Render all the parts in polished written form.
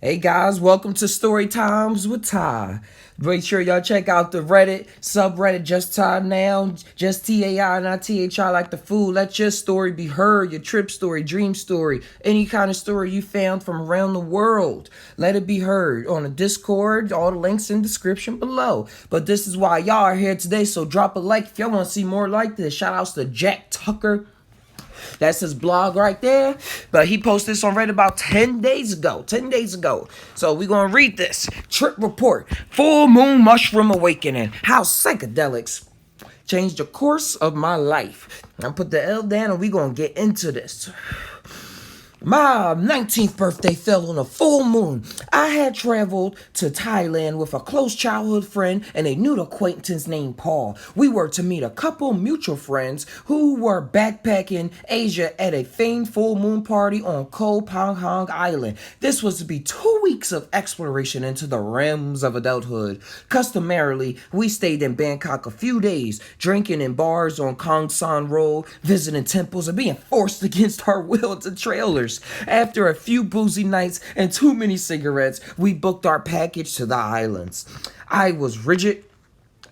Hey guys, welcome to Story Times with Ty. Make sure y'all check out the Reddit subreddit Just Ty Now, just TAI, not THI like the food. Let your story be heard, your trip story, dream story, any kind of story you found from around the world. Let it be heard on the Discord, all the links in the description below. But this is why y'all are here today, so drop a like if y'all want to see more like this. Shout outs to Jack Tucker. That's his blog right there. But he posted this on Reddit about 10 days ago. 10 days ago. So we're going to read this. Trip report. Full moon mushroom awakening. How psychedelics changed the course of my life. I put the L down and we're going to get into this. My 19th birthday fell on a full moon. I had traveled to Thailand with a close childhood friend and a new acquaintance named Paul. We were to meet a couple mutual friends who were backpacking Asia at a famed full moon party on Koh Phangan Island. This was to be 2 weeks of exploration into the realms of adulthood. Customarily, we stayed in Bangkok a few days, drinking in bars on Khong San Road, visiting temples, and being forced against our will to trailers. After a few boozy nights and too many cigarettes, we booked our package to the islands. I was rigid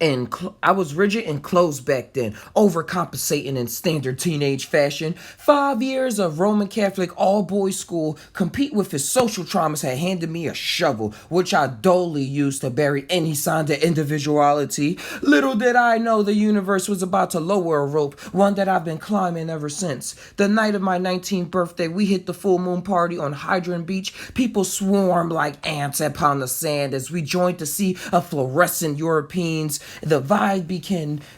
and closed back then, overcompensating in standard teenage fashion. 5 years of Roman Catholic all-boys school compete with his social traumas had handed me a shovel, which I dully used to bury any sign of individuality. Little did I know the universe was about to lower a rope, one that I've been climbing ever since. The night of my 19th birthday, we hit the full moon party on Hydrant Beach. People swarmed like ants upon the sand as we joined to see a fluorescent Europeans. The vibe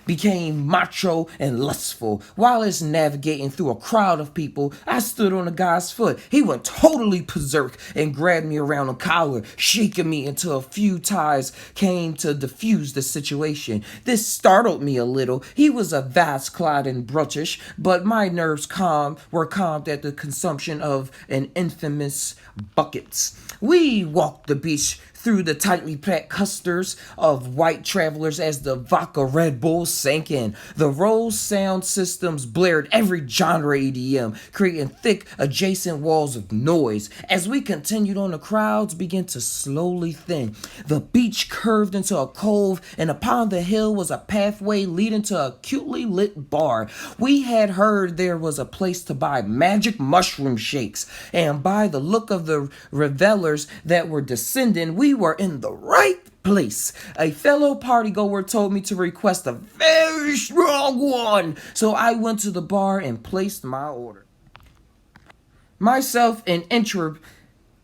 became macho and lustful. While it's navigating through a crowd of people, I stood on a guy's foot. He went totally berserk and grabbed me around the collar, shaking me until a few ties came to diffuse the situation. This startled me a little. He was a vast clad and brutish, but my nerves were calmed at the consumption of an infamous buckets. We walked the beach through the tightly packed clusters of white travelers as the vodka Red Bull sank in. The Rose sound systems blared every genre EDM, creating thick adjacent walls of noise. As we continued on, the crowds began to slowly thin. The beach curved into a cove, and upon the hill was a pathway leading to a cutely lit bar. We had heard there was a place to buy magic mushroom shakes, and by the look of the revelers that were descending, we were in the right place. A fellow partygoer told me to request a very strong one, so I went to the bar and placed my order. Myself and Intrep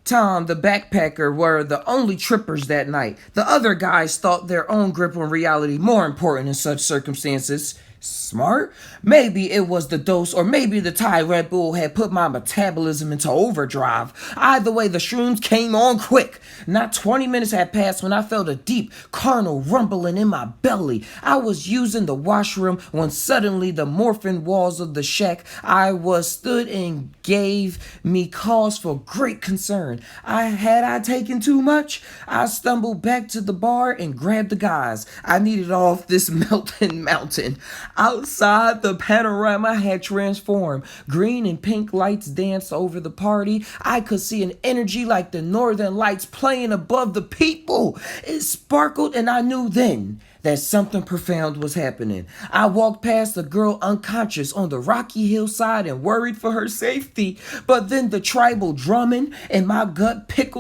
Tom, the backpacker, were the only trippers that night. The other guys thought their own grip on reality more important in such circumstances. Smart? Maybe it was the dose, or maybe the Thai Red Bull had put my metabolism into overdrive. Either way, the shrooms came on quick. Not 20 minutes had passed when I felt a deep, carnal rumbling in my belly. I was using the washroom when suddenly the morphine walls of the shack I was stood in gave me cause for great concern. I taken too much? I stumbled back to the bar and grabbed the guys. I needed off this melting mountain. Outside, the panorama had transformed. Green and pink lights danced over the party. I could see an energy like the northern lights playing above the people. It sparkled, and I knew then that something profound was happening. I walked past a girl unconscious on the rocky hillside and worried for her safety. But then the tribal drumming and my gut picked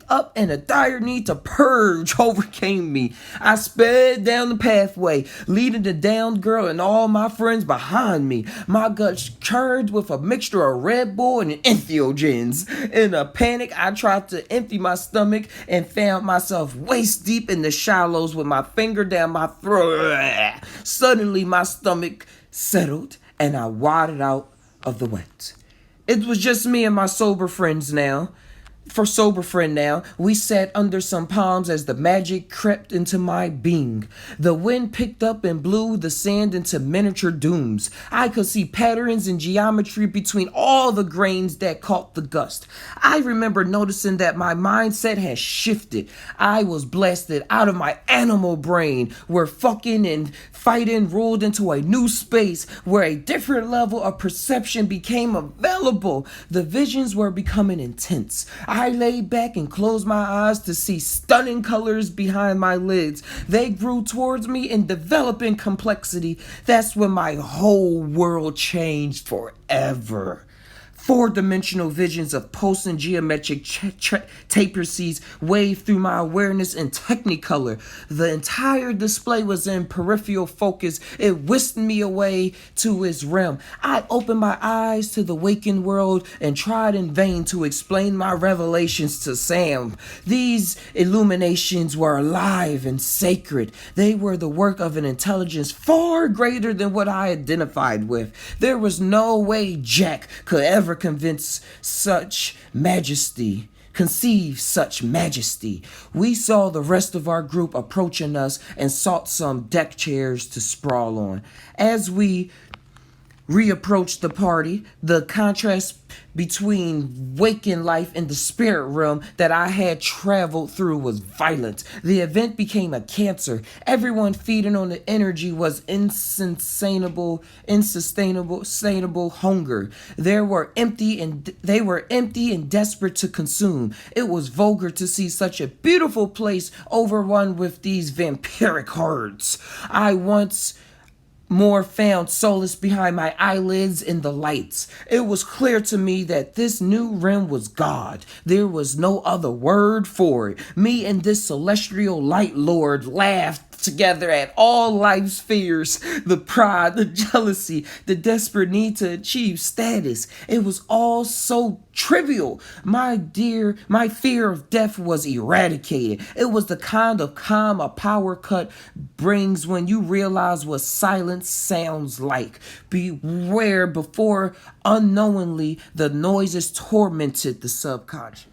up, and a dire need to purge overcame me. I sped down the pathway, leading the downed girl and all my friends behind me. My gut churned with a mixture of Red Bull and entheogens. In a panic, I tried to empty my stomach and found myself waist deep in the shallows with my finger down my throat. Suddenly, my stomach settled and I wadded out of the wet. It was just me and my sober friends now. We sat under some palms as the magic crept into my being. The wind picked up and blew the sand into miniature dooms. I could see patterns and geometry between all the grains that caught the gust. I remember noticing that my mindset had shifted. I was blasted out of my animal brain, where fucking and fighting ruled into a new space where a different level of perception became available. The visions were becoming intense. I lay back and closed my eyes to see stunning colors behind my lids. They grew towards me in developing complexity. That's when my whole world changed forever. Four-dimensional visions of pulsing geometric tapices waved through my awareness in technicolor. The entire display was in peripheral focus. It whisked me away to its realm. I opened my eyes to the waking world and tried in vain to explain my revelations to Sam. These illuminations were alive and sacred. They were the work of an intelligence far greater than what I identified with. There was no way Jack could ever conceive such majesty. We saw the rest of our group approaching us and sought some deck chairs to sprawl on. As we reapproached the party, the contrast between waking life and the spirit realm that I had traveled through was violent. The event became a cancer. Everyone feeding on the energy was insustainable hunger. They were empty and desperate to consume. It was vulgar to see such a beautiful place overrun with these vampiric hordes. I once more found solace behind my eyelids in the lights. It was clear to me that this new realm was God. There was no other word for it. Me and this celestial light lord laughed together at all life's fears, the pride, the jealousy, the desperate need to achieve status. It was all so trivial. My fear of death was eradicated. It was the kind of calm a power cut brings when you realize what silence sounds like. Beware before unknowingly the noises tormented the subconscious.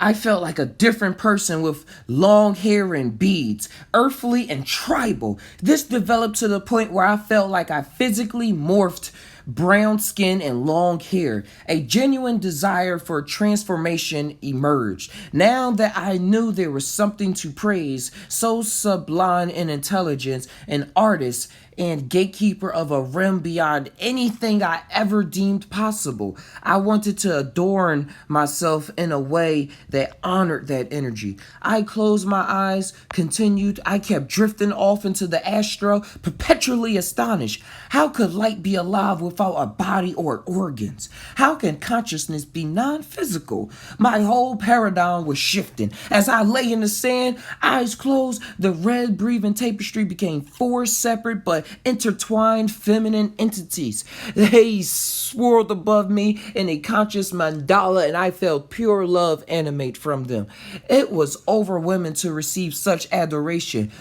I felt like a different person with long hair and beads, earthly and tribal. This developed to the point where I felt like I physically morphed brown skin and long hair. A genuine desire for transformation emerged. Now that I knew there was something to praise, so sublime in intelligence, an artist and gatekeeper of a realm beyond anything I ever deemed possible. I wanted to adorn myself in a way that honored that energy. I closed my eyes, continued. I kept drifting off into the astral, perpetually astonished. How could light be alive without a body or organs? How can consciousness be non-physical? My whole paradigm was shifting. As I lay in the sand, eyes closed, the red breathing tapestry became four separate but intertwined feminine entities. They swirled above me in a conscious mandala, and I felt pure love emanate from them. It was overwhelming to receive such adoration.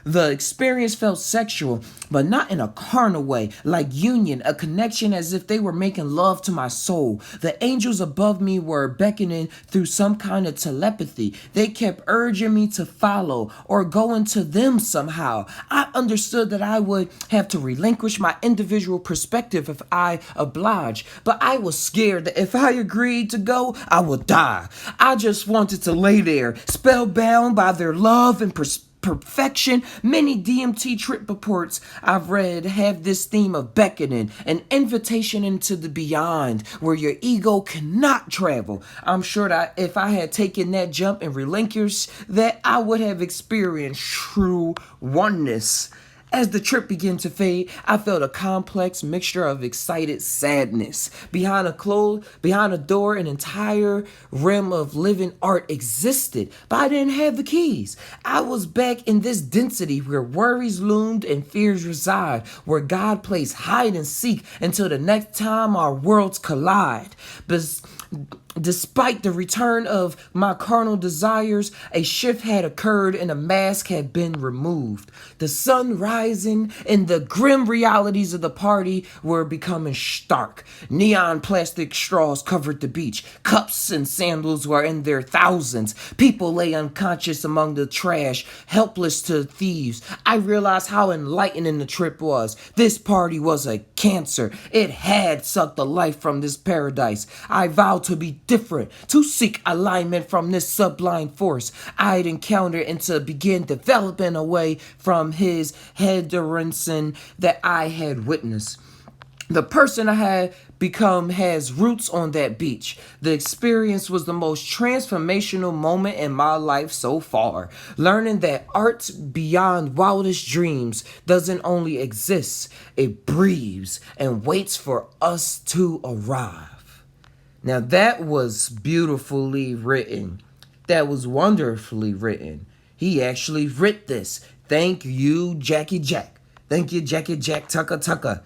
The experience felt sexual, but not in a carnal way, like union, a connection as if they were making love to my soul. The angels above me were beckoning through some kind of telepathy. They kept urging me to follow or go into them somehow. I understood that I would have to relinquish my individual perspective if I obliged, but I was scared that if I agreed to go, I would die. I just wanted to lay there, spellbound by their love and perfection. Many DMT trip reports I've read have this theme of beckoning, an invitation into the beyond where your ego cannot travel. I'm sure that if I had taken that jump and relinquished that, I would have experienced true oneness. As the trip began to fade, I felt a complex mixture of excited sadness. Behind a door, an entire realm of living art existed, but I didn't have the keys. I was back in this density where worries loomed and fears reside, where God plays hide and seek until the next time our worlds collide. Despite the return of my carnal desires, a shift had occurred and a mask had been removed. The sun rising and the grim realities of the party were becoming stark. Neon plastic straws covered the beach. Cups and sandals were in their thousands. People lay unconscious among the trash, helpless to thieves. I realized how enlightening the trip was. This party was a cancer. It had sucked the life from this paradise. I vowed to be different, to seek alignment from this sublime force I'd encountered and to begin developing away from his hedonism that I had witnessed. The person I had become has roots on that beach. The experience was the most transformational moment in my life so far. Learning that art beyond wildest dreams doesn't only exist, it breathes and waits for us to arrive. Now that was beautifully written. That was wonderfully written. He actually writ this. Thank you, Jackie Jack. Thank you, Jackie Jack Tucker Tucker.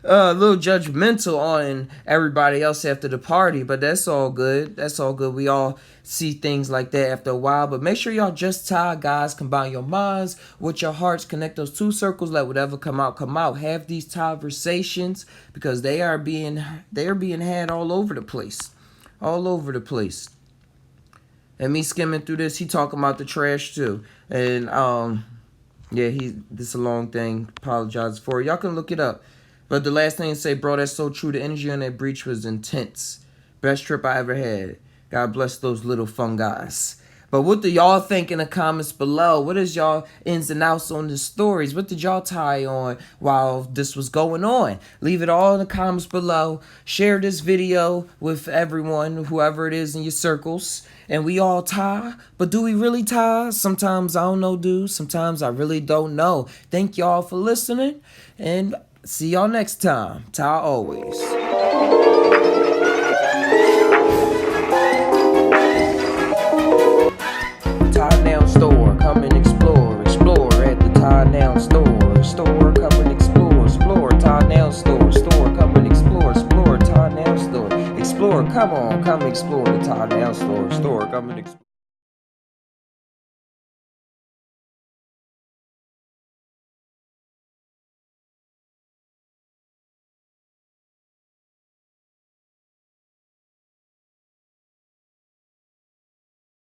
A little judgmental on everybody else after the party, but that's all good. That's all good. We all see things like that after a while, but make sure y'all just tie, guys. Combine your minds with your hearts. Connect those two circles. Let whatever come out, come out. Have these conversations because they are being had all over the place, all over the place. And me skimming through this, he talking about the trash too, and yeah, this a long thing. Apologize for it. Y'all can look it up. But the last thing to say, bro, that's so true. The energy on that breach was intense. Best trip I ever had. God bless those little fun guys. But what do y'all think in the comments below? What is y'all ins and outs on the stories? What did y'all tie on while this was going on? Leave it all in the comments below. Share this video with everyone, whoever it is in your circles. And we all tie. But do we really tie? Sometimes I don't know, dude. Sometimes I really don't know. Thank y'all for listening. And see y'all next time. Tie always. Tainow store, come and explore. Explore at the Tainow store. Store, come and explore. Explore, Tainow store. Store, come and explore. Explore, Tainow store. Explore, come on, come explore the Tainow store. Store, come and explore.